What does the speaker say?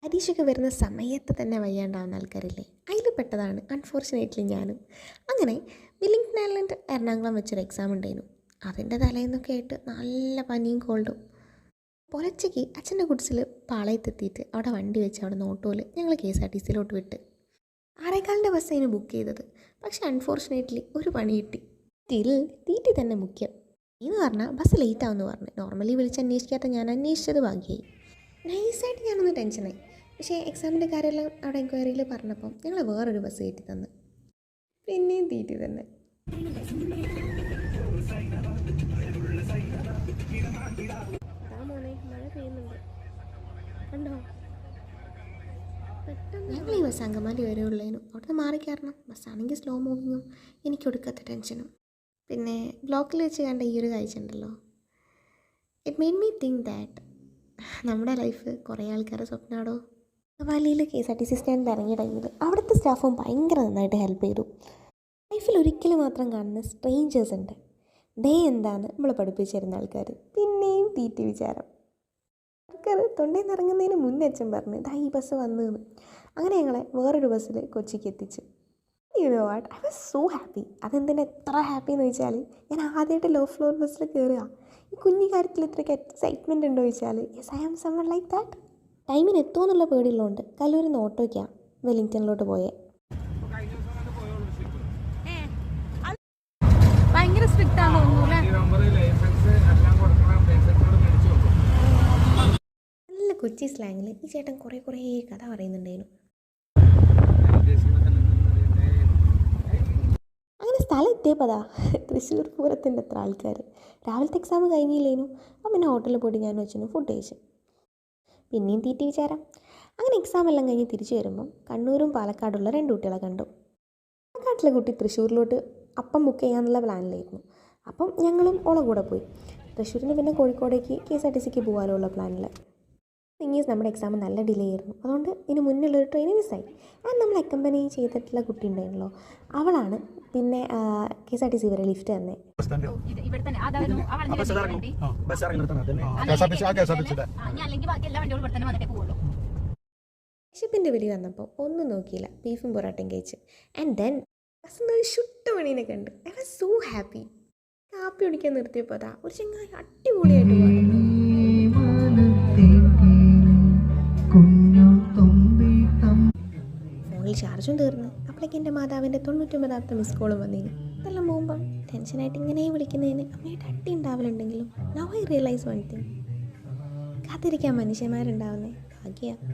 പരീക്ഷയൊക്കെ വരുന്ന സമയത്ത് തന്നെ വയ്യാണ്ടാവുന്ന ആൾക്കാരില്ലേ, അതിൽ പെട്ടതാണ് അൺഫോർച്ചുനേറ്റ്ലി ഞാനും. അങ്ങനെ വില്ലിംഗ്ടൺ ഐലൻഡ് എറണാകുളം വെച്ചൊരു എക്സാം ഉണ്ടായിരുന്നു. അതിൻ്റെ തലേന്നൊക്കെ ആയിട്ട് നല്ല പനിയും കോൾഡും. പുലച്ചയ്ക്ക് അച്ഛൻ്റെ കുടിസിൽ പാളയത്തെത്തിയിട്ട് അവിടെ വണ്ടി വെച്ച് അവിടെ നിന്ന് ഓട്ടോയിൽ ഞങ്ങൾ KSRTC വിട്ട് 6:15 ബസ് അതിന് ബുക്ക് ചെയ്തത്. പക്ഷേ അൺഫോർച്ചുനേറ്റ്ലി ഒരു പണി കിട്ടി. തീറ്റി തന്നെ മുഖ്യം എന്ന് പറഞ്ഞാൽ ബസ് ലേറ്റ് ആവുമെന്ന് പറഞ്ഞു. നോർമലി വിളിച്ച് അന്വേഷിക്കാത്ത ഞാൻ അന്വേഷിച്ചത് ഭാഗ്യമായി. നൈസായിട്ട് ഞാനൊന്ന് ടെൻഷനായി. പക്ഷേ എക്സാമിൻ്റെ കാര്യമെല്ലാം അവിടെ എൻക്വയറിയിൽ പറഞ്ഞപ്പം ഞങ്ങൾ വേറൊരു ബസ് കയറ്റി തന്നു. പിന്നെയും തീറ്റി തന്നെ. മോനെ മഴ പെയ്യുന്നുണ്ട് കണ്ടോ? ഞങ്ങൾ ഈ ബസ് അങ്കമാലി വരെ ഉള്ളതിനും അവിടുന്ന് മാറിക്കയറണം. ബസ്സാണെങ്കിൽ സ്ലോ മൂവിങ്ങും എനിക്ക് കൊടുക്കാത്ത ടെൻഷനും. പിന്നെ ബ്ലോക്കിൽ വെച്ച് കണ്ട ഈ ഒരു കാഴ്ച ഉണ്ടല്ലോ, it made me think that നമ്മുടെ ലൈഫ് കുറേ ആൾക്കാരുടെ സ്വപ്നമാടോ. അങ്കമാലിയിൽ KSRTC സ്റ്റാൻഡിൽ ഇറങ്ങിയ ടൈമിൽ അവിടുത്തെ സ്റ്റാഫും ഭയങ്കര നന്നായിട്ട് ഹെൽപ്പ് ചെയ്തു. ലൈഫിൽ ഒരിക്കലും മാത്രം കാണുന്ന സ്ട്രേഞ്ചേഴ്സ് ഉണ്ട്. ഡേ എന്താന്ന് നമ്മൾ പഠിപ്പിച്ചിരുന്ന ആൾക്കാർ. പിന്നെയും തീറ്റി വിചാരം. ആൾക്കാർ തൊണ്ടയിൽ നിന്ന് ഇറങ്ങുന്നതിന് മുന്നേ അച്ഛൻ പറഞ്ഞു ഇതാ ഈ ബസ് വന്നതെന്ന്. അങ്ങനെ ഞങ്ങളെ വേറൊരു ബസ്സിൽ കൊച്ചിക്ക് എത്തിച്ചു. You know what, I was so happy. അതെന്തിനാ എത്ര ഹാപ്പി എന്ന് ചോദിച്ചാൽ, ഞാൻ ആദ്യമായിട്ട് ലോ ഫ്ലോർ ബസ്സിൽ കയറുക. ഈ കുഞ്ഞു കാര്യത്തിൽ ഇത്രയ്ക്ക് എക്സൈറ്റ്മെൻറ്റ് ഉണ്ടോ ചോദിച്ചാൽ, yes I am someone like that. ടൈമിന് എത്തുമെന്നുള്ള പേടിയുള്ളതുകൊണ്ട് കല്ലൂരിൽ നിന്ന് ഓട്ടോയ്ക്കാണ് വെല്ലിംഗ്ടണിലോട്ട് പോയേ. ഭയങ്കര സ്ട്രിക്റ്റ് ആണോ? നല്ല കൊച്ചി സ്ലാങ്ങിൽ ഈ ചേട്ടൻ കുറേ കഥ പറയുന്നുണ്ടായിരുന്നു. അങ്ങനെ സ്ഥലം എത്തിയപ്പോഴാ തൃശ്ശൂർ പൂരത്തിൻ്റെ അത്ര ആൾക്കാർ. രാവിലത്തെ എക്സാം കഴിഞ്ഞില്ലേനു. അപ്പം പിന്നെ ഹോട്ടലിൽ പോയിട്ട് ഞാൻ വെച്ചു ഫുഡ് കഴിച്ചു. പിന്നെയും തീറ്റി വിചാരം. അങ്ങനെ എക്സാം എല്ലാം കഴിഞ്ഞ് തിരിച്ചു വരുമ്പം കണ്ണൂരും പാലക്കാടുള്ള 2 കുട്ടികളെ കണ്ടു. പാലക്കാട്ടിലെ കുട്ടി തൃശ്ശൂരിലോട്ട് അപ്പം ബുക്ക് ചെയ്യാനുള്ള പ്ലാനിലായിരുന്നു. അപ്പം ഞങ്ങളും ഓളെ കൂടെ പോയി. തൃശ്ശൂരിന് പിന്നെ കോഴിക്കോടേക്ക് KSRTCക്ക് പോകാനുള്ള ഉള്ള പ്ലാനിൽ. തിങ്ങീസ് നമ്മുടെ എക്സാം നല്ല ഡിലേ ആയിരുന്നു. അതുകൊണ്ട് ഇതിന് മുന്നിലൊരു ട്രെയിൻ മിസ്സായി. ആൻഡ് നമ്മൾ അക്കമ്പനി ചെയ്തിട്ടുള്ള കുട്ടി ഉണ്ടായിരുന്നല്ലോ, അവളാണ് പിന്നെ KSRTC വരെ ലിഫ്റ്റ് തന്നെ. വിശപ്പിൻ്റെ വിളി വന്നപ്പോൾ ഒന്നും നോക്കിയില്ല, ബീഫും പൊറാട്ടയും കഴിച്ച്. ആൻഡ് ദെൻ ബസ്സിന്നൊരു ശുട്ട മണീനെ കണ്ട്. I was so happy. കാപ്പി കുടിക്കാൻ നിർത്തിയപ്പോൾ അതാ ഒരു ചെങ്ങായി അടിപൊളിയായിട്ട് പാടുന്നു. ഫോണിൽ ചാർജും തീർന്ന് അപ്പോഴേക്ക് എൻ്റെ മാതാവിൻ്റെ 99ാമത്തെ മിസ് കോളും വന്നിരുന്നു. ഇതെല്ലാം പോകുമ്പം ടെൻഷനായിട്ട് ഇങ്ങനെ വിളിക്കുന്നതിന് അമ്മയുടെ അടി ഉണ്ടാവലുണ്ടെങ്കിലും now I realise one thing, കാത്തിരിക്കാൻ മനുഷ്യന്മാരുണ്ടാവുന്നേ ഭാഗ്യ.